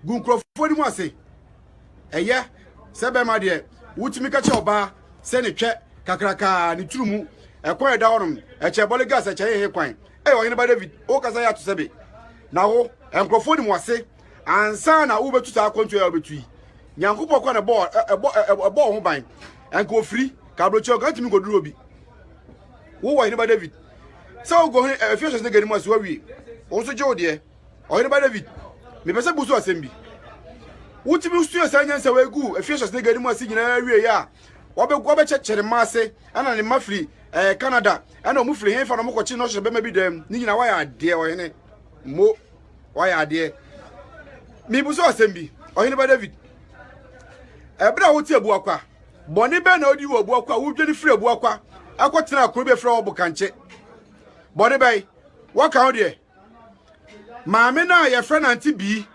Gunkrofo ni mu ase. Eye sebe ma de wutimi ka che oba se ne twe kakraka ne turumu ekwan eda honom eche bole gas eche he kwan oyene ba David o kasa ya to sebe na wo enkrofo ni mu ase ansa na wo betuta akonto ya betui nyankopɔ kwa na ebo ho ban enko free ka brocho ga timi goduro bi wo oyene ba David so go efficiency ne gani mu ase wa wi wo so je ode oyene ba David me pese busu asembi wutimi ustu esanyansa wegu efficiency ne gani mu ase nyina wi ya wobe chechere mase ana ne mafri Canada ana mu fri hen fa no mo kochi no hye be ma bi dem ni nyina wa ya ade oyene mo wa ya ade mi buso asembi oyene ba David ebra wo ti ebu akwa boni be na odi wo ebu akwa wo dwani fri ebu akwa akotena akoro be fri wo bukanche boni be wo ka ho de maame na ye fri na nti bi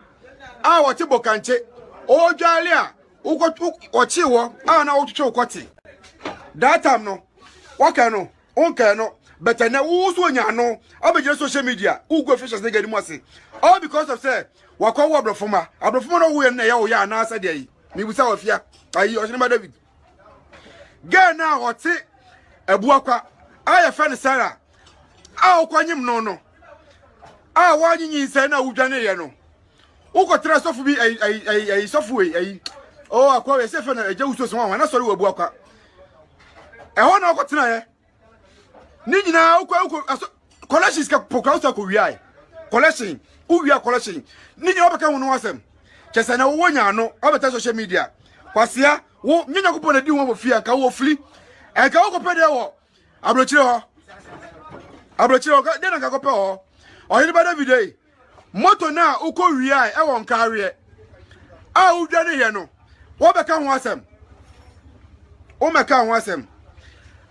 a wo ti bukanche o dwale a ochi wo na wo twetwe kwoti that time no waka no onka no better na wo so nya no abegire social media ugo officials dey gadi ase all because of say wakwa wo abrofoma no wo ye na ye wo ya na asa dey mi busa ofia ayi Oyene ba David ga na hoti ebu akwa aye fa ne Sarah kwanyim no wanyinyi nse na wudwane ye no ukotra sofu bi ayi sofu ayi akwa we se fe na eje uso so wan na sori wo ebu akwa ho na okotena ye ni nyina ukwa collections ka proclausa ko wiai collection uwia collection ni nyina obeka hu no asem chese na wo nya no obeta social media kwasia wo nyina kupo na di wo fia ka wo fli ka wo kopede wo abrochire ho de na ka kope ho Oyene ba David moto na uko wiai wo nka awe udwane ye no wo beka hu asem o meka hu asem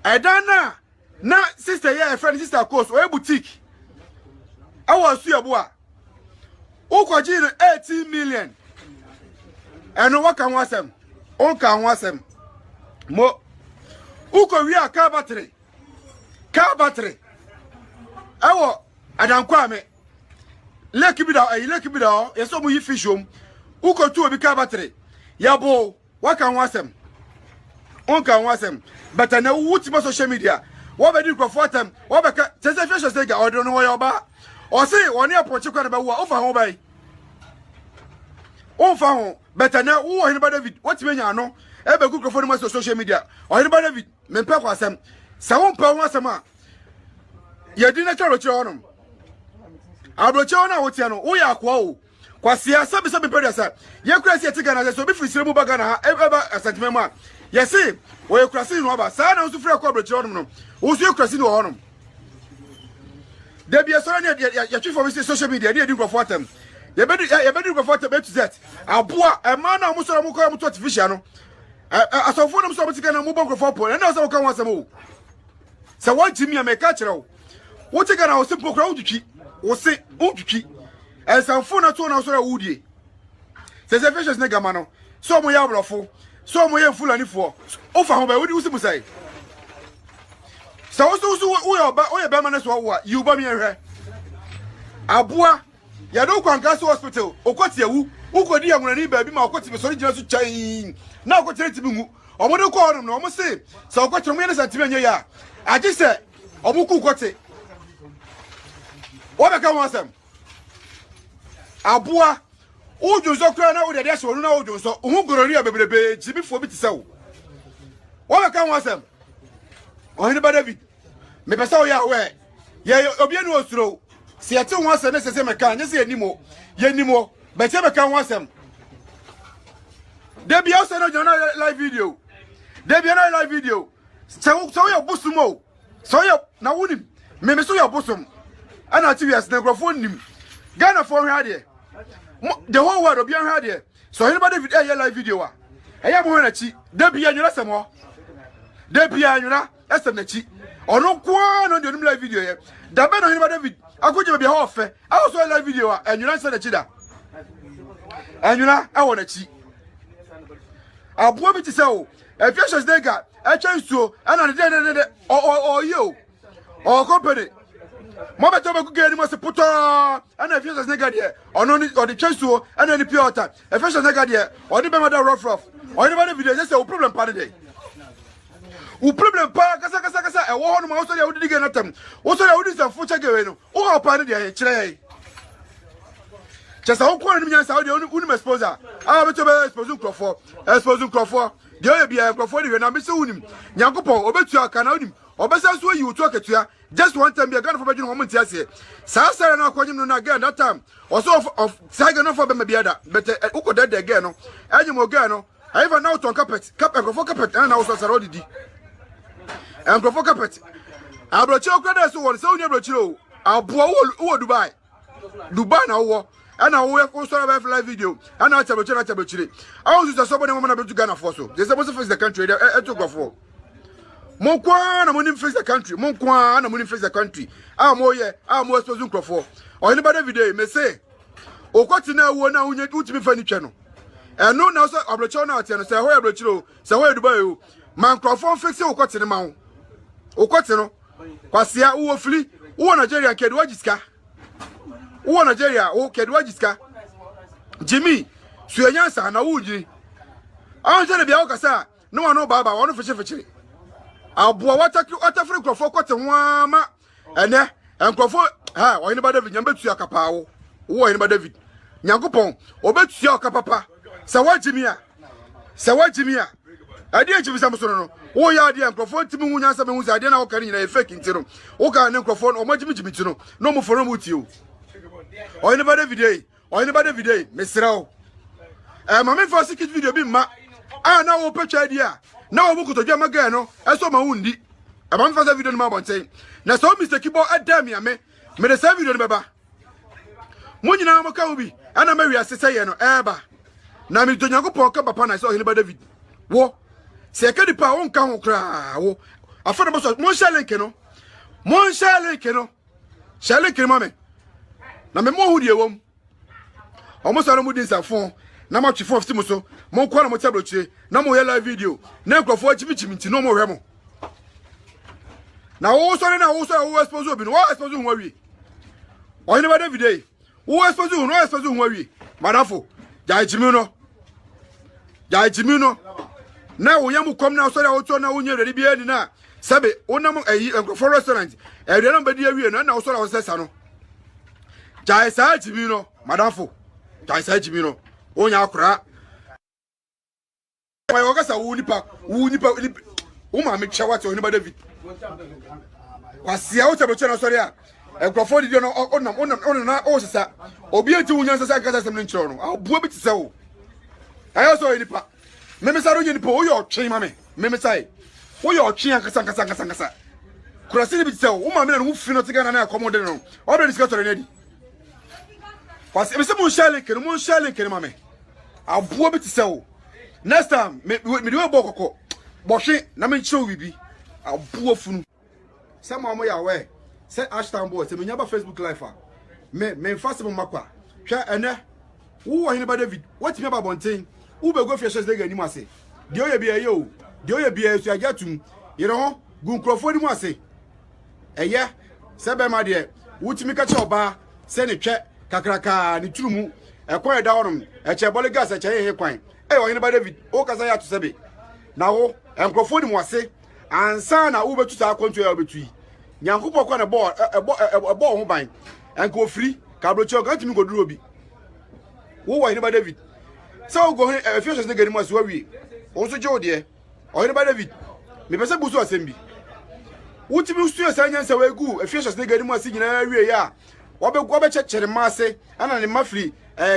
Edana na sister ya friend sister course o boutique awasu ebo a ukoji 18 million eno waka ho asem onka ho asem mo uko wi aka battery awo adankwa me leki bi da yeso mu yi fishom uko tu obi ka battery yabo waka ho asem onka ho asem but na wuti ma social media wo be di crofo atem wo be ka tese fashion say ga odo no wo yoba o say woni approach kwa na be wo ofa ho bai onfa ho but na wo Oyene ba David what me nya no e be ku crofo no ma social media Oyene ba David me pe kwa asem sa wo pe ho asem a ye di na charo chiro no abroche na wo tie no wo ya akwa o kwasia sabi pe desa ye kura se tika na so bi frisire mu baga na ha e ba asantime mu a yesi we krasi no ba sa na usufre kwa abrochi honum no usu krasi no honum de bia so na ya twi for me social media de grofo atem ye be grofo atem to z aboa e ma na mo so mo kwa mo to artificial no asofo no so mo tika na mo grofo po na so kan wasem o se won jimi ya me ka kire wo tika na wo se pokra udutwi wo se udutwi ensanfo na to na so ra wudie se fashions ne gama no so mo ya brofo so mo ye fulani fo o fa ho ba wodi usi musai so wo ye ba ma na so wo you ba mi ehwe aboa ya do kwanka so hospital okoti ewu ukodi anwurani ba bi ma okoti be so gina so chan na okoti reti bi ngu omodo ko onum no omo se so okoti mo ye na santime anye ya agi se obuku ukoti wo be ka won asem aboa ujuzo kra na wo de so na ujuzo hu gorori abebrebe jibifo bi tisewo wo be ka wasem Oyene ba David me pesa o ya we ye obi enu osuro se yete ho asem ne sese meka anye se yenimo be che be ka wasem de bia so no jona live video so ya busumo so ya na wonim me so ya busum ana tiwias na grofo nim Ghana for hwe ade the whole world obi anhwa de so Oyene ba David live video wa eya mo na chi de bia nyura semo de bia nyura esem na chi ono kwa no de live video ye da be no Oyene ba David akoje bia ho fe awo so live video wa enyura se na chi da enyura ewo na chi abo bi ti se o efficiency dega e chansuo ana de o yo o company mo beto be kuge ni mo se puto ana efficiency nega de ono ni odi twensuo ana ni pure water efficiency nega de odi be ma da rough oni ba de video say o problem pa de o problem pa kasa e wo ho no ma so ya odi ge natam wo so ya odi se fu chege we no o ha pa de kire chesa won ko ni nyansa wo de uni exposure beto be expose crofo de o bia crofo de na be se unim nyankopon obetu aka na unim obesa so yi utu aketua just one time be Ghana for bedwin hom ntiase sa sare na akwanyim no na again that time also of sage no for be biada but uko dead again no anyim again no I even now to carpet crofo carpet na wo so sare odidi crofo carpet abrochi okada so won se unya abrochi o aboa wo Dubai na wo ana wo ko so live video ana chabochire I was so body mama na be to Ghana for so they supposed to face the country e to go for Monkwa na money face the country monkwa na money face the country mo expose nkrofo o ni ba David me say o kwati na wo na unye utimi fa ni twe no eno na so abrochi na ate no say ho abrochi o say ho Dubai o man nkrofo fix o kwati ne ma ho o kwati no kwasia wo fili wo Nigeria kedu wajiska wo Nigeria wo kedu wajiska Jimmy suenyansa na wo jiri an je ne bia wo kasa no wa no baba wo no fiche aboa watafre krofo kote ho ama ene enkrofo ha oyini ba David nyambetu akapa wo oyini ba David nyankopon obetu akapapa se wajimi a ade echibi samso no wo ya ade enkrofo ntimi hu nyansa me hu se ade na wo kare nyina e fake ntiro wo ka ne enkrofo no majimi tino no mo foro mo tio oyini ba David mesrawo mama fa sikit video bi ma na wo pecha dia na wo buku to dwa maga no eso ma wundi e ma mfa video no ma bonten na so mistake bo adam ya me de sa video no beba munyina mo ka obi ana ma wi asese ye no eba na mi to Nyankopon ka papa na so Oyini ba David wo se ka dipa won ka ho kra wo afana bo so mo share link no share link ma me na me mo hu die wom o mo so no mu din safon na ma twefo ofti mo so mo kwa na mo tablochire na mo ye live video na nkrofo chimichimi nti no mo hwe mo na wo so wo expose obi no wo expose hu awie Oyini ba David wo expose hu awie madafo jai chimi no na wo yam kom na so wo to na wo nye ready bia ni na sabe wonam nkrofo restaurant ere no bedi awie no na wo so wo sesa no jai sa chimi no madafo jai sa chimi no onya akura why ogasa wu nipa wo ma me chawate Oyini ba David kwasia wo tebe chena sori a enkrofo di no onam na o sesa obi enti wunya sesa kasa sem nchiro no abuo bi tse wo ayo so nipa me saro nipa wo yo twen ma me sai wo yo twen kasa kurasi bi tse wo ma me na wo fi no tika na accommode no odo discuss na di kwasia me se mo share link ma me abuo bi tse wo next time me do bokoko bohwe na me nchiro bibi abuo funu some of you aware say Ashton boy say me nyaba Facebook live me fast mo makwa hwe ene wo Oyini ba David what me ba bonten wo be go fieshes de gani mu ase de oye bia ye o de oye bia su ajatum you know gun krofo ni mu ase eye se be ma de wutimi ka che oba se ne twe kakraka ni turumu ekon eda wonom eche bole gas eche he kwan Oyini ba David o kasa ya to sebe na wo enkrofo ni mu ase ansa na wo betu sa konto ya betu Nyankopon kwa na ball ho ban enko free ka brocho ka timi goduro bi wo Oyini ba David so go fieshes de gani mu ase wawie wo so je ode Oyini ba David me pese busu asembi wutimi stu esanyansa wegu fieshes de gani mu ase nyina wie ya wo be chechere maase ana ne mafri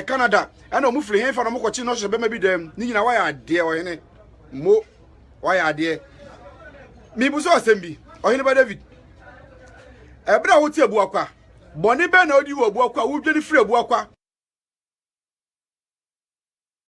Canada ana mu firi hen fa no mo kochi no hye be ma bi dem ni nyina wa ya ade Oyini mo wa ya ade mi busu asembi Oyini ba David ebra wo tie buakwa boni be na odi wo buakwa wo dwani firi buakwa